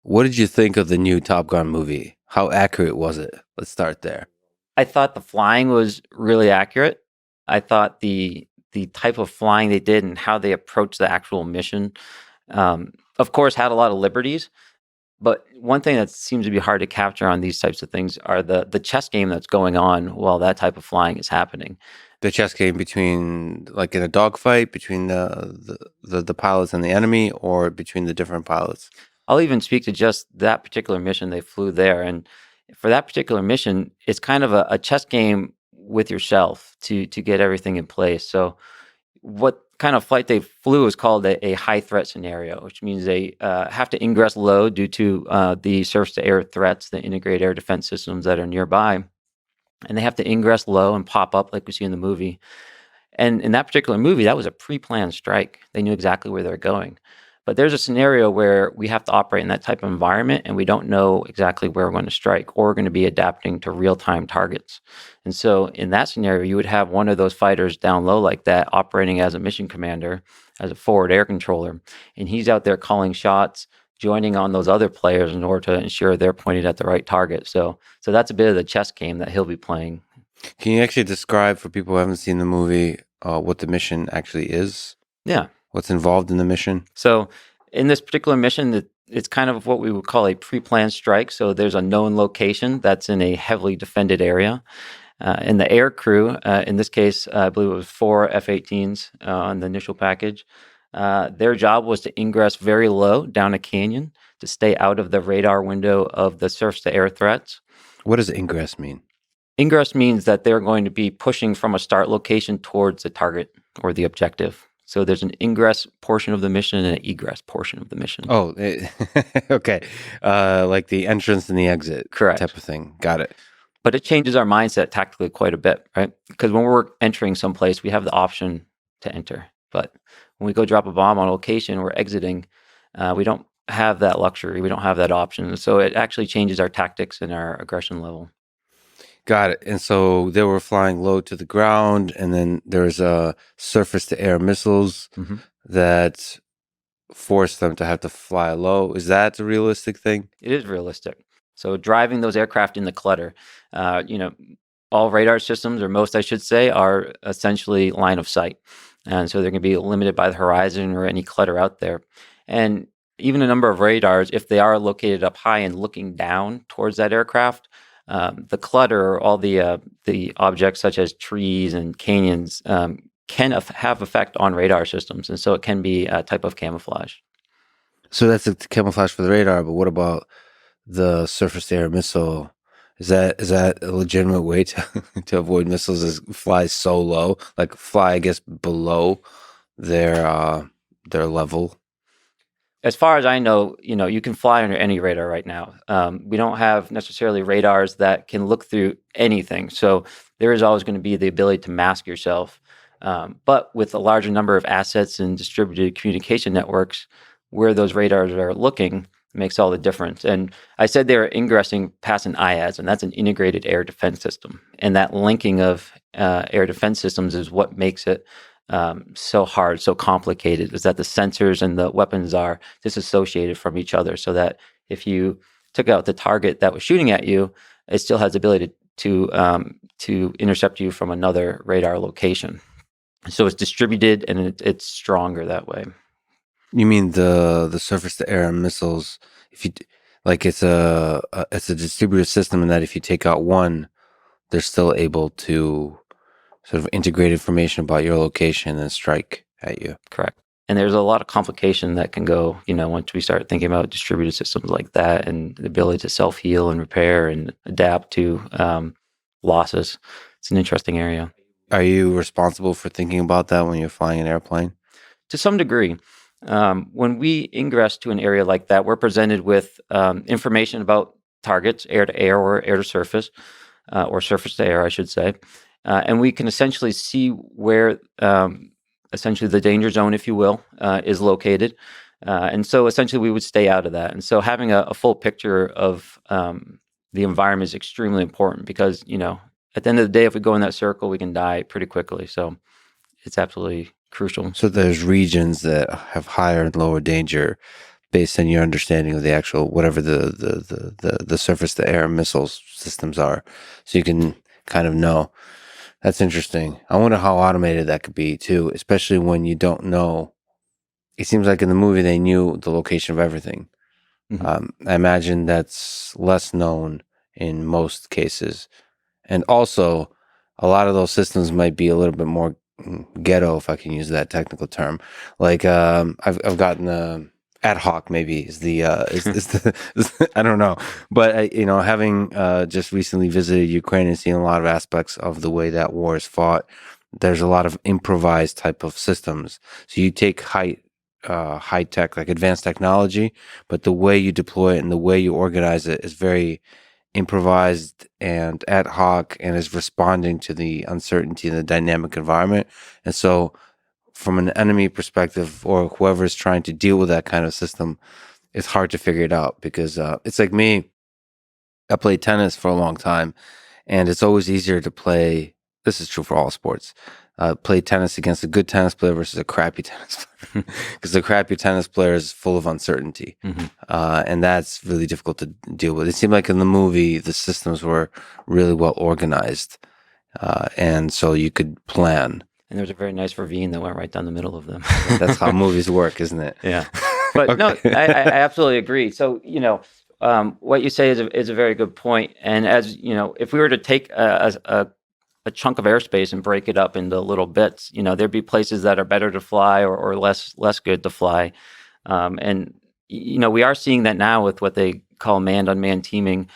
What did you think of the new Top Gun movie? How accurate was it? Let's start there. I thought the flying was really accurate. I thought the type of flying they did and how they approached the actual mission, of course, had a lot of liberties. But one thing that seems to be hard to capture on these types of things are the chess game that's going on while that type of flying is happening. The chess game between, like in a dogfight, between the pilots and the enemy, or between the different pilots. I'll even speak to just that particular mission they flew there. And for that particular mission, it's kind of a chess game with yourself to get everything in place. So what kind of flight they flew is called a high threat scenario, which means they have to ingress low due to the surface to air threats, the integrated air defense systems that are nearby. And they have to ingress low and pop up like we see in the movie. And in that particular movie, that was a pre-planned strike. They knew exactly where they're going. But there's a scenario where we have to operate in that type of environment and we don't know exactly where we're going to strike, or we're going to be adapting to real-time targets. And so in that scenario, you would have one of those fighters down low like that operating as a mission commander, as a forward air controller, and he's out there calling shots, joining on those other players in order to ensure they're pointed at the right target. So that's a bit of the chess game that he'll be playing. Can you actually describe for people who haven't seen the movie what the mission actually is? Yeah. What's involved in the mission? So in this particular mission, it's kind of what we would call a pre-planned strike. So there's a known location that's in a heavily defended area. And the air crew, in this case, I believe it was 4 F-18s on the initial package, their job was to ingress very low down a canyon to stay out of the radar window of the surface-to-air threats. What does ingress mean? Ingress means that they're going to be pushing from a start location towards the target or the objective. So there's an ingress portion of the mission and an egress portion of the mission. Oh, okay. Like the entrance and the exit. Correct. Type of thing. Got it. But it changes our mindset tactically quite a bit, right? Because when we're entering someplace, we have the option to enter. But when we go drop a bomb on a location, we're exiting, we don't have that luxury. We don't have that option. So it actually changes our tactics and our aggression level. Got it. And so they were flying low to the ground, and then there's surface-to-air missiles that force them to have to fly low. Is that a realistic thing? It is realistic. So driving those aircraft in the clutter, all radar systems, or most I should say, are essentially line of sight. And so they're going to be limited by the horizon or any clutter out there. And even a number of radars, if they are located up high and looking down towards that aircraft, the clutter, all the objects such as trees and canyons, can have effect on radar systems, and so it can be a type of camouflage. So that's a camouflage for the radar, but what about the surface-to-air missile? Is that a legitimate way to to avoid missiles? Is fly so low, like fly, I guess, below their level? As far as I know, you can fly under any radar right now. We don't have necessarily radars that can look through anything. So there is always going to be the ability to mask yourself. But with a larger number of assets and distributed communication networks, where those radars are looking makes all the difference. And I said they were ingressing past an IAS, and that's an integrated air defense system. And that linking of air defense systems is what makes it so hard, so complicated, is that the sensors and the weapons are disassociated from each other, so that if you took out the target that was shooting at you, it still has the ability to intercept you from another radar location. So it's distributed and it's stronger that way. You mean the surface-to-air missiles? If you like, it's a distributed system in that if you take out one, they're still able to sort of integrate information about your location and strike at you. Correct. And there's a lot of complication that can go, once we start thinking about distributed systems like that, and the ability to self-heal and repair and adapt to losses. It's an interesting area. Are you responsible for thinking about that when you're flying an airplane? To some degree. When we ingress to an area like that, we're presented with information about targets, air to air or air to surface, or surface to air, I should say. And we can essentially see where essentially the danger zone, if you will, is located. And so essentially we would stay out of that. And so having a full picture of the environment is extremely important, because, at the end of the day, if we go in that circle, we can die pretty quickly. So it's absolutely crucial. So there's regions that have higher and lower danger based on your understanding of the actual whatever the surface to air missile systems are, so you can kind of know. That's interesting. I wonder how automated that could be too, especially when you don't know. It seems like in the movie they knew the location of everything. I imagine that's less known in most cases. And also, a lot of those systems might be a little bit more ghetto, if I can use that technical term. Like I've gotten ad hoc, maybe is the I don't know, but having just recently visited Ukraine and seen a lot of aspects of the way that war is fought, there's a lot of improvised type of systems. So you take high tech, like advanced technology, but the way you deploy it and the way you organize it is very improvised and ad hoc, and is responding to the uncertainty in the dynamic environment. And so from an enemy perspective, or whoever is trying to deal with that kind of system, it's hard to figure it out, because it's like me. I played tennis for a long time, and it's always easier to play. This is true for all sports. Play tennis against a good tennis player versus a crappy tennis player, because the crappy tennis player is full of uncertainty, and that's really difficult to deal with. It seemed like in the movie the systems were really well organized, and so you could plan. And there's a very nice ravine that went right down the middle of them. That's how movies work, isn't it? Yeah. But no, I absolutely agree. So, what you say is a very good point. And as if we were to take a chunk of airspace and break it up into little bits, there'd be places that are better to fly or less good to fly. And we are seeing that now with what they call manned-unmanned teaming.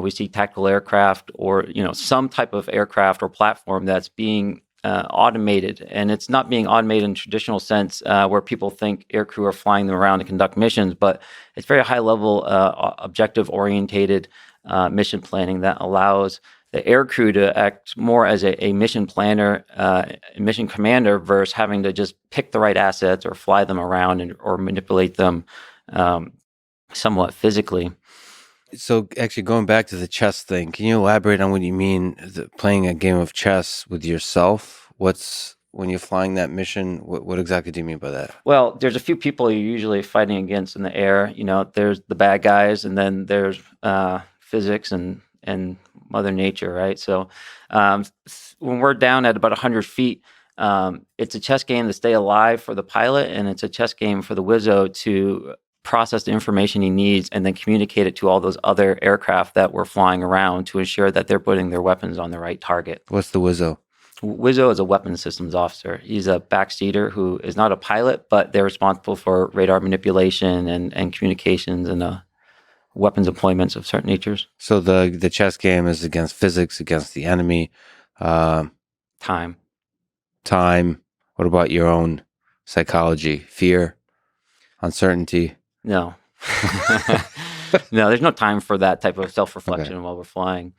We see tactical aircraft or some type of aircraft or platform that's being automated, and it's not being automated in traditional sense where people think aircrew are flying them around to conduct missions, but it's very high level objective orientated mission planning that allows the aircrew to act more as a mission planner, mission commander, versus having to just pick the right assets or fly them around or manipulate them somewhat physically. So actually going back to the chess thing, can you elaborate on what you mean playing a game of chess with yourself? When you're flying that mission, what exactly do you mean by that? Well, there's a few people you're usually fighting against in the air. There's the bad guys, and then there's physics and Mother Nature, right? So when we're down at about 100 feet, it's a chess game to stay alive for the pilot, and it's a chess game for the Wizzo to process the information he needs and then communicate it to all those other aircraft that we're flying around to ensure that they're putting their weapons on the right target. What's the Wizzo? Wizzo is a weapons systems officer. He's a backseater who is not a pilot, but they're responsible for radar manipulation and communications and weapons deployments of certain natures. So the chess game is against physics, against the enemy. Time. What about your own psychology? Fear? Uncertainty? No. No, there's no time for that type of self-reflection while we're flying.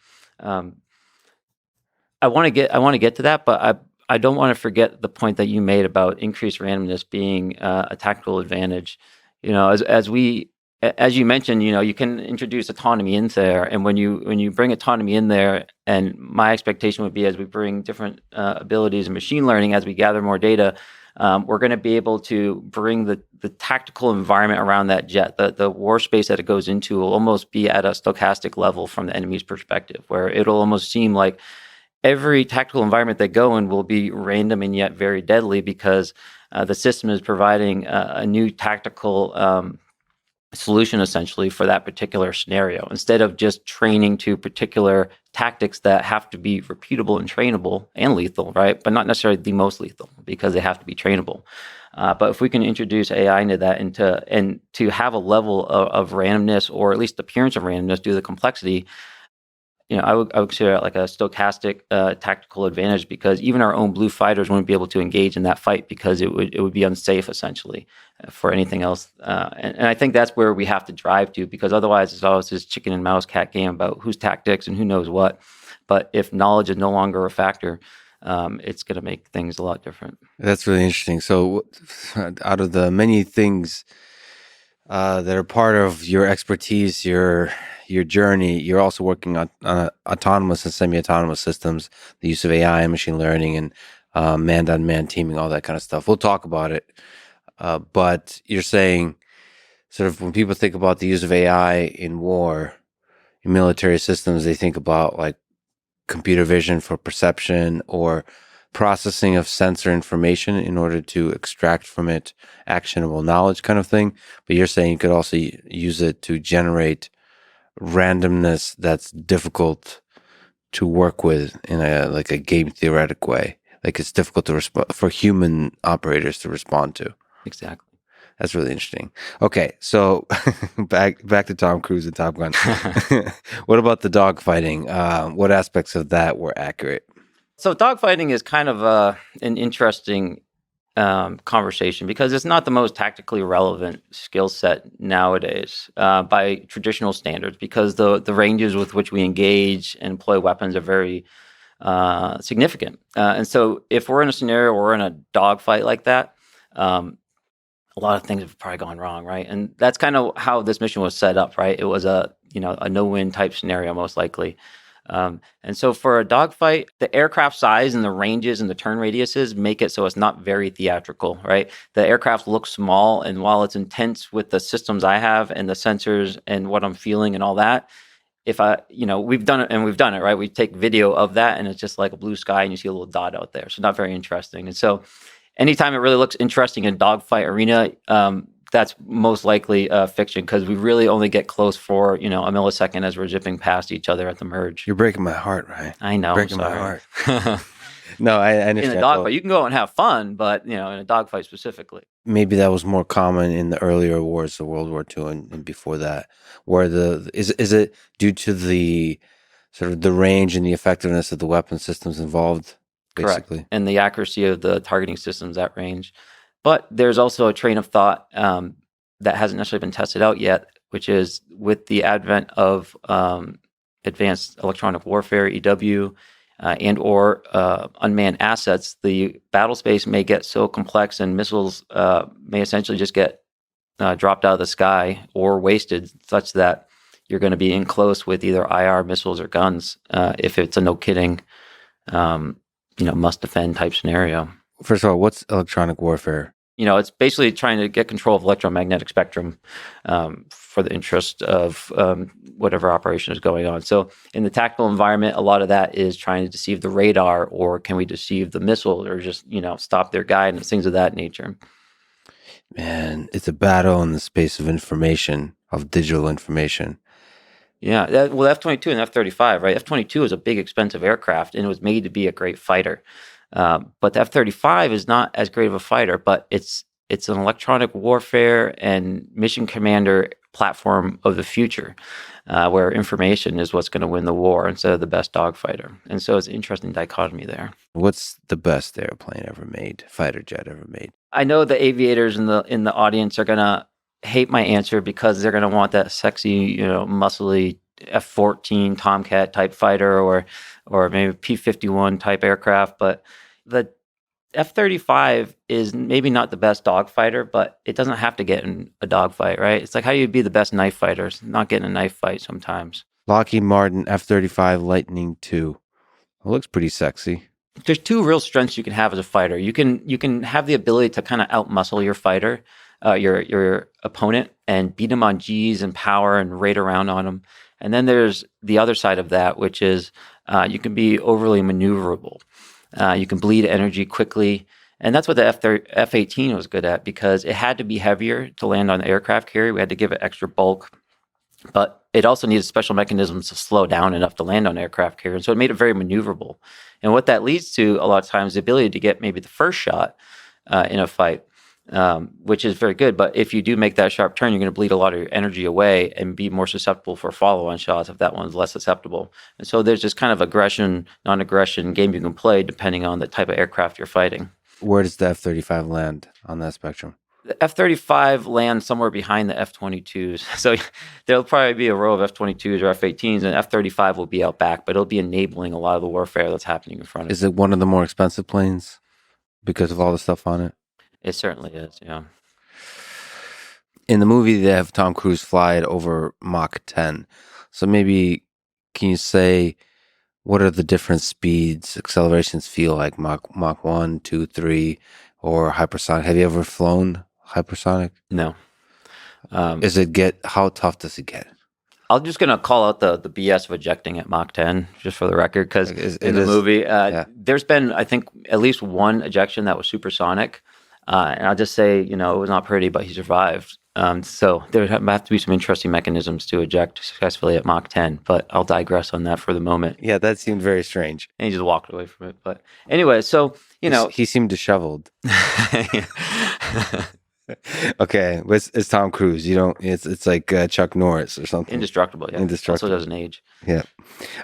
I want to get to that, but I don't want to forget the point that you made about increased randomness being a tactical advantage. As you mentioned, you can introduce autonomy in there, and when you bring autonomy in there, and my expectation would be as we bring different abilities and machine learning, as we gather more data, we're going to be able to bring the tactical environment around that jet, the war space that it goes into, will almost be at a stochastic level from the enemy's perspective, where it'll almost seem like every tactical environment they go in will be random and yet very deadly, because the system is providing a new tactical solution essentially for that particular scenario, instead of just training to particular tactics that have to be repeatable and trainable and lethal, right? But not necessarily the most lethal, because they have to be trainable. But if we can introduce AI into that, and to have a level of randomness, or at least appearance of randomness due to the complexity, I would consider it like a stochastic tactical advantage, because even our own blue fighters wouldn't be able to engage in that fight, because it would be unsafe essentially for anything else. And I think that's where we have to drive to, because otherwise it's always this chicken and mouse cat game about whose tactics and who knows what. But if knowledge is no longer a factor, it's going to make things a lot different. That's really interesting. So out of the many things that are part of your expertise, your journey, you're also working on autonomous and semi-autonomous systems, the use of AI and machine learning, and manned-unmanned teaming, all that kind of stuff. We'll talk about it. But you're saying sort of when people think about the use of AI in war, in military systems, they think about like computer vision for perception or processing of sensor information in order to extract from it actionable knowledge kind of thing. But you're saying you could also use it to generate randomness that's difficult to work with in a like a game theoretic way. Like it's difficult to for human operators to respond to. Exactly. That's really interesting. Okay, so back to Tom Cruise and Top Gun. What about the dogfighting? What aspects of that were accurate? So dogfighting is kind of an interesting conversation because it's not the most tactically relevant skill set nowadays by traditional standards, because the ranges with which we engage and employ weapons are very significant. And so if we're in a scenario where we're in a dogfight like that, a lot of things have probably gone wrong, right? And that's kind of how this mission was set up, right? It was a no-win type scenario, most likely. And so for a dogfight, the aircraft size and the ranges and the turn radiuses make it so it's not very theatrical, right? The aircraft looks small, and while it's intense with the systems I have and the sensors and what I'm feeling and all that, if we've done it, right? We take video of that and it's just like a blue sky and you see a little dot out there. So not very interesting. And so anytime it really looks interesting in dogfight arena, that's most likely fiction, because we really only get close for a millisecond as we're zipping past each other at the merge. You're breaking my heart, Ryan. I know. Breaking my heart. No, I understand. In a dogfight, you can go out and have fun, but in a dogfight specifically, maybe that was more common in the earlier wars of World War II and before that. Where is it due to the sort of the range and the effectiveness of the weapon systems involved? Basically. Correct. And the accuracy of the targeting systems at range. But there's also a train of thought that hasn't necessarily been tested out yet, which is with the advent of advanced electronic warfare, EW, and or unmanned assets, the battle space may get so complex and missiles may essentially just get dropped out of the sky or wasted, such that you're going to be in close with either IR missiles or guns if it's a no kidding, must defend type scenario. First of all, what's electronic warfare? It's basically trying to get control of electromagnetic spectrum for the interest of whatever operation is going on. So in the tactical environment, a lot of that is trying to deceive the radar, or can we deceive the missile, or just, stop their guidance, things of that nature. Man, it's a battle in the space of information, of digital information. Yeah, well, F-22 and F-35, right? F-22 is a big, expensive aircraft, and it was made to be a great fighter. But the F-35 is not as great of a fighter, but it's an electronic warfare and mission commander platform of the future, where information is what's going to win the war instead of the best dogfighter. And so it's an interesting dichotomy there. What's the best airplane ever made, fighter jet ever made? I know the aviators in the audience are going to hate my answer, because they're going to want that sexy, muscly F-14 Tomcat type fighter, or maybe P-51 type aircraft. But the F-35 is maybe not the best dogfighter, but it doesn't have to get in a dogfight, right? It's like how you be the best knife fighters, not getting a knife fight sometimes. Lockheed Martin F-35 Lightning II. It looks pretty sexy. There's two real strengths you can have as a fighter. You can have the ability to kind of outmuscle your fighter, your opponent, and beat him on G's and power and raid around on him. And then there's the other side of that, which is you can be overly maneuverable. You can bleed energy quickly. And that's what the F-18 was good at, because it had to be heavier to land on the aircraft carrier. We had to give it extra bulk. But it also needed special mechanisms to slow down enough to land on aircraft carrier. And so it made it very maneuverable. And what that leads to a lot of times, the ability to get maybe the first shot in a fight, which is very good. But if you do make that sharp turn, you're going to bleed a lot of your energy away and be more susceptible for follow-on shots if that one's less susceptible. And so there's this kind of aggression, non-aggression game you can play depending on the type of aircraft you're fighting. Where does the F-35 land on that spectrum? The F-35 lands somewhere behind the F-22s. So there'll probably be a row of F-22s or F-18s, and F-35 will be out back, but it'll be enabling a lot of the warfare that's happening in front of it. Is it one of the more expensive planes because of all the stuff on it? It certainly is, yeah. In the movie, they have Tom Cruise fly it over Mach 10. So maybe can you say what are the different speeds, accelerations feel like? Mach 1, 2, 3, or hypersonic? Have you ever flown hypersonic? No. How tough does it get? I'm just going to call out the BS of ejecting at Mach 10, just for the record, because in the movie, there's been, I think, at least one ejection that was supersonic. And I'll just say, it was not pretty, but he survived. So there would have to be some interesting mechanisms to eject successfully at Mach 10, but I'll digress on that for the moment. Yeah, that seemed very strange. And he just walked away from it. But anyway, so, He seemed disheveled. Okay, it's Tom Cruise. It's like Chuck Norris or something. Indestructible, yeah. Indestructible. Also doesn't age. Yeah.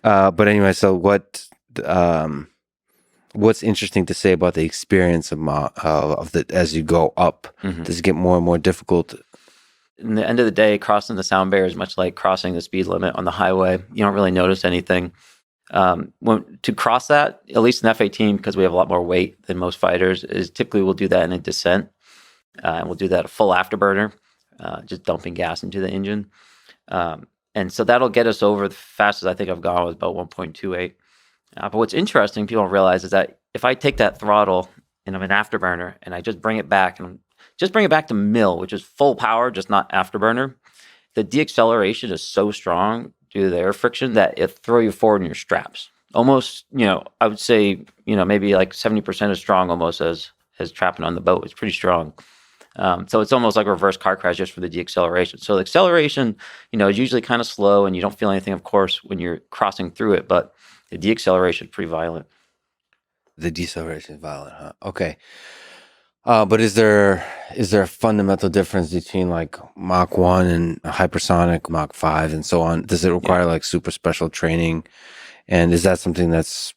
But anyway, so what's interesting to say about the experience of as you go up? Mm-hmm. Does it get more and more difficult? In the end of the day, crossing the sound barrier is much like crossing the speed limit on the highway. You don't really notice anything. To cross that, at least in F-18, because we have a lot more weight than most fighters, is typically we'll do that in a descent. And we'll do that a full afterburner, just dumping gas into the engine. And so that'll get us over the fastest I think I've gone was about 1.28. But what's interesting, people don't realize, is that if I take that throttle and I'm an afterburner and I just bring it back to mill, which is full power, just not afterburner, the deacceleration is so strong due to the air friction that it throw you forward in your straps. Almost, I would say, maybe like 70% as strong almost as trapping on the boat. It's pretty strong. So it's almost like a reverse car crash just for the deacceleration. So the acceleration, is usually kind of slow and you don't feel anything, of course, when you're crossing through it, but the deacceleration is pretty violent. The deceleration is violent, huh? Okay. But is there a fundamental difference between like Mach 1 and hypersonic, Mach 5 and so on? Does it require like super special training? And is that something that's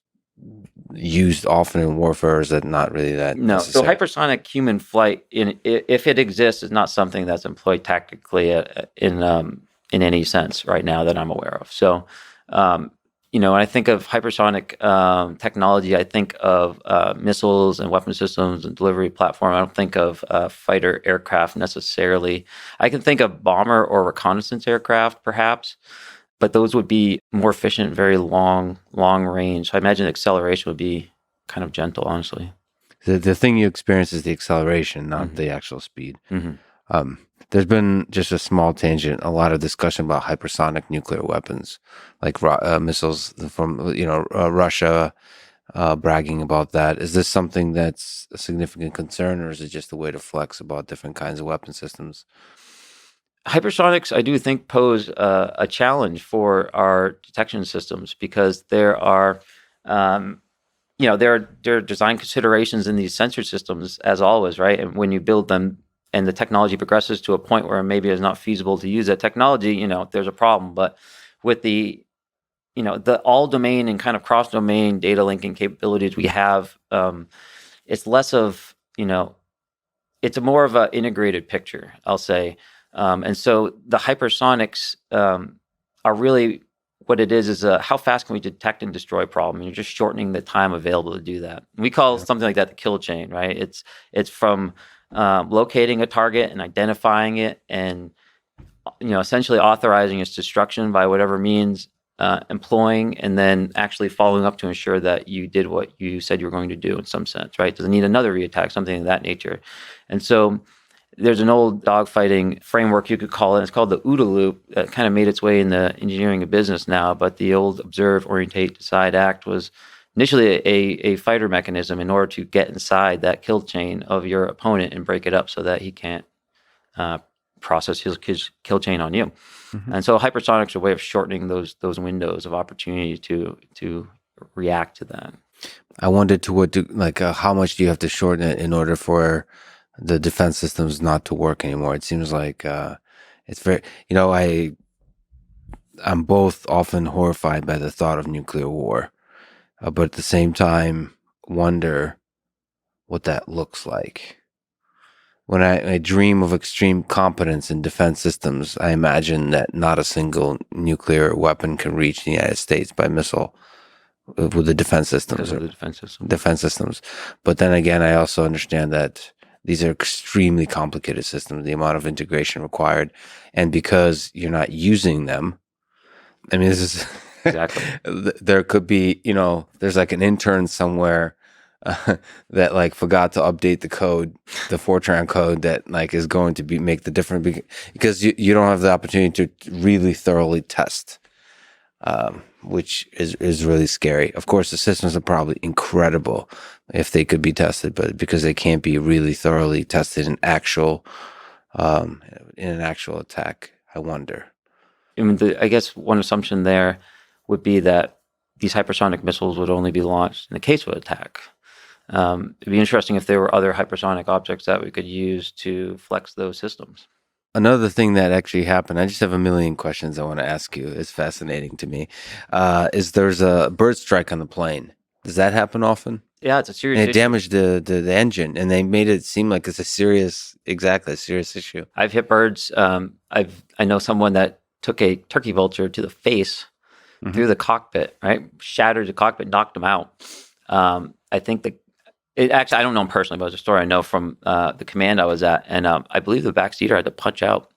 used often in warfare, or is it not really that necessary? So hypersonic human flight, if it exists, is not something that's employed tactically in any sense right now that I'm aware of. So, when I think of hypersonic technology, I think of missiles and weapon systems and delivery platform. I don't think of fighter aircraft necessarily. I can think of bomber or reconnaissance aircraft, perhaps. But those would be more efficient, very long range. So I imagine acceleration would be kind of gentle, honestly. The thing you experience is the acceleration, not the actual speed. Mm-hmm. There's been, just a small tangent, a lot of discussion about hypersonic nuclear weapons, like missiles from Russia, bragging about that. Is this something that's a significant concern, or is it just a way to flex about different kinds of weapon systems? Hypersonics, I do think, pose a challenge for our detection systems because there are design considerations in these sensor systems, as always, right? And when you build them and the technology progresses to a point where maybe it's not feasible to use that technology, there's a problem. But with the all domain and kind of cross domain data linking capabilities we have, it's less of, it's a more of an integrated picture, I'll say. And so the hypersonics are really what it is how fast can we detect and destroy a problem? And you're just shortening the time available to do that. We call something like that the kill chain, right? It's from locating a target and identifying it and essentially authorizing its destruction by whatever means, employing, and then actually following up to ensure that you did what you said you were going to do in some sense, right? Does it need another reattack, something of that nature? And so there's an old dogfighting framework, you could call it. It's called the OODA loop that kind of made its way in the engineering of business now. But the old observe, orientate, decide, act was initially a fighter mechanism in order to get inside that kill chain of your opponent and break it up so that he can't process his kill chain on you. Mm-hmm. And so hypersonics are a way of shortening those windows of opportunity to react to that. I wondered how much do you have to shorten it in order for the defense systems not to work anymore? It seems like it's very, I'm both often horrified by the thought of nuclear war, but at the same time wonder what that looks like. When I dream of extreme competence in defense systems, I imagine that not a single nuclear weapon can reach the United States by missile with the defense systems. Defense systems. But then again, I also understand that these are extremely complicated systems, the amount of integration required. And because you're not using them, I mean, this is exactly. There could be, there's like an intern somewhere that like forgot to update the code, the Fortran code that like is going to be make the difference because you don't have the opportunity to really thoroughly test, which is really scary. Of course, the systems are probably incredible if they could be tested, but because they can't be really thoroughly tested um, in an actual attack, I wonder. I mean, I guess one assumption there would be that these hypersonic missiles would only be launched in the case of an attack. It'd be interesting if there were other hypersonic objects that we could use to flex those systems. Another thing that actually happened, I just have a million questions I want to ask you. It's fascinating to me. Is there's a bird strike on the plane? Does that happen often? Yeah, it's a serious And it issue. damaged the engine, and they made it seem like it's a serious issue. I've hit birds. I know someone that took a turkey vulture to the face through the cockpit, right? Shattered the cockpit, knocked him out. I think it actually, I don't know him personally, but it's a story I know from the command I was at. And I believe the backseater had to punch out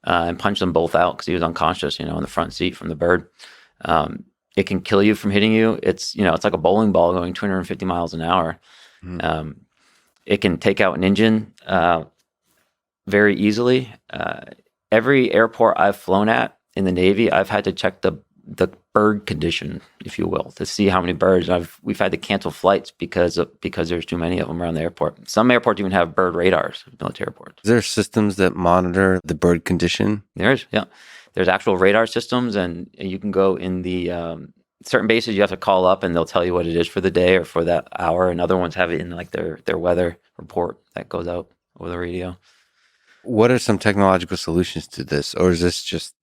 and punch them both out because he was unconscious, in the front seat from the bird. It can kill you from hitting you. It's like a bowling ball going 250 miles an hour. It can take out an engine very easily. Every airport I've flown at in the Navy, I've had to check the bird condition, if you will, to see how many birds. We've had to cancel flights because there's too many of them around the airport. Some airports even have bird radars, military airports. Is there systems that monitor the bird condition? There is, yeah. There's actual radar systems, and you can go in the certain bases. You have to call up, and they'll tell you what it is for the day or for that hour. And other ones have it in like their weather report that goes out over the radio. What are some technological solutions to this, or is this just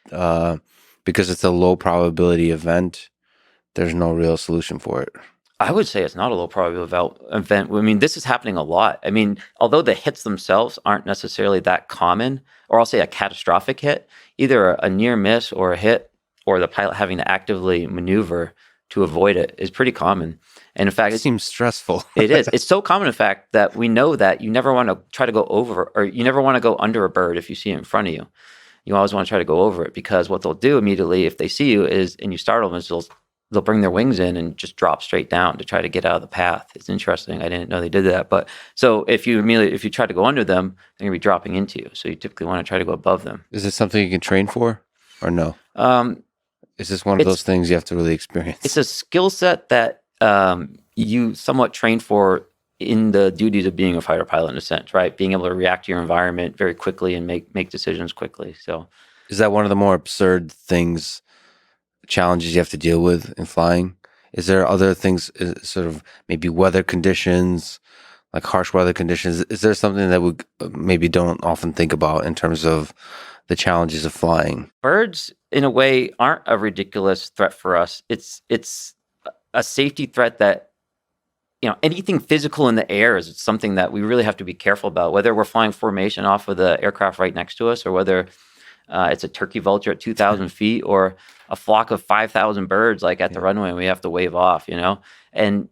because it's a low probability event? There's no real solution for it. I would say it's not a low probability event. I mean, this is happening a lot. I mean, although the hits themselves aren't necessarily that common, or I'll say a catastrophic hit, either a near miss or a hit, or the pilot having to actively maneuver to avoid it is pretty common. And in fact, it seems stressful. It is. It's so common, in fact, that we know that you never want to try to go over, or you never want to go under a bird if you see it in front of you. You always want to try to go over it, because what they'll do immediately if they see you and you startle them is they'll bring their wings in and just drop straight down to try to get out of the path. It's interesting. I didn't know they did that. But so if you try to go under them, they're going to be dropping into you. So you typically want to try to go above them. Is this something you can train for, or no? Is this one of those things you have to really experience? It's a skill set that you somewhat train for in the duties of being a fighter pilot, in a sense, right? Being able to react to your environment very quickly and make decisions quickly. So, is that one of the more absurd challenges you have to deal with in flying? Is there other things, sort of maybe weather conditions, like harsh weather conditions? Is there something that we maybe don't often think about in terms of the challenges of flying? Birds, in a way, aren't a ridiculous threat for us. It's a safety threat that, anything physical in the air is something that we really have to be careful about, whether we're flying formation off of the aircraft right next to us, or whether it's a turkey vulture at 2,000 feet, or a flock of 5,000 birds like at the runway, and we have to wave off, And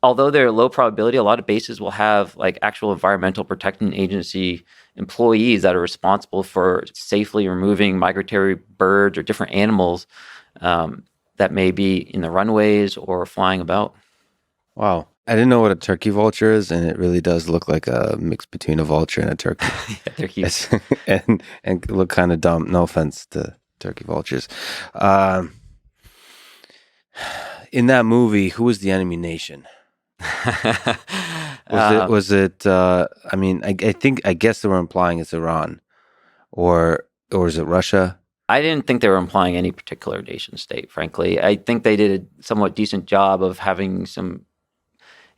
although they're low probability, a lot of bases will have like actual environmental protection agency employees that are responsible for safely removing migratory birds or different animals that may be in the runways or flying about. Wow. I didn't know what a turkey vulture is, and it really does look like a mix between a vulture and a turkey. Yeah, they're huge. and look kind of dumb. No offense to turkey vultures. In that movie, who was the enemy nation? Was it? I guess they were implying it's Iran, or is it Russia? I didn't think they were implying any particular nation state, frankly. I think they did a somewhat decent job of having some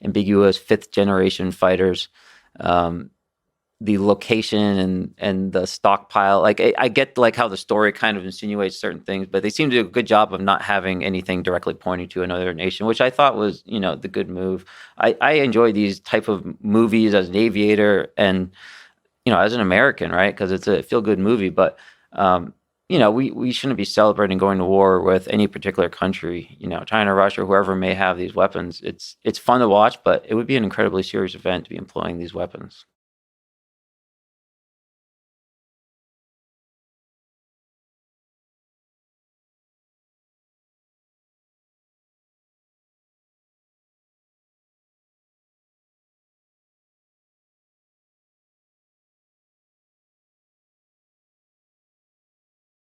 ambiguous fifth generation fighters. The location and the stockpile, like I get like how the story kind of insinuates certain things, but they seem to do a good job of not having anything directly pointing to another nation, which I thought was, the good move. I enjoy these type of movies as an aviator and, as an American, right? Because it's a feel-good movie, but we shouldn't be celebrating going to war with any particular country, China, Russia, whoever may have these weapons. It's fun to watch, but it would be an incredibly serious event to be employing these weapons.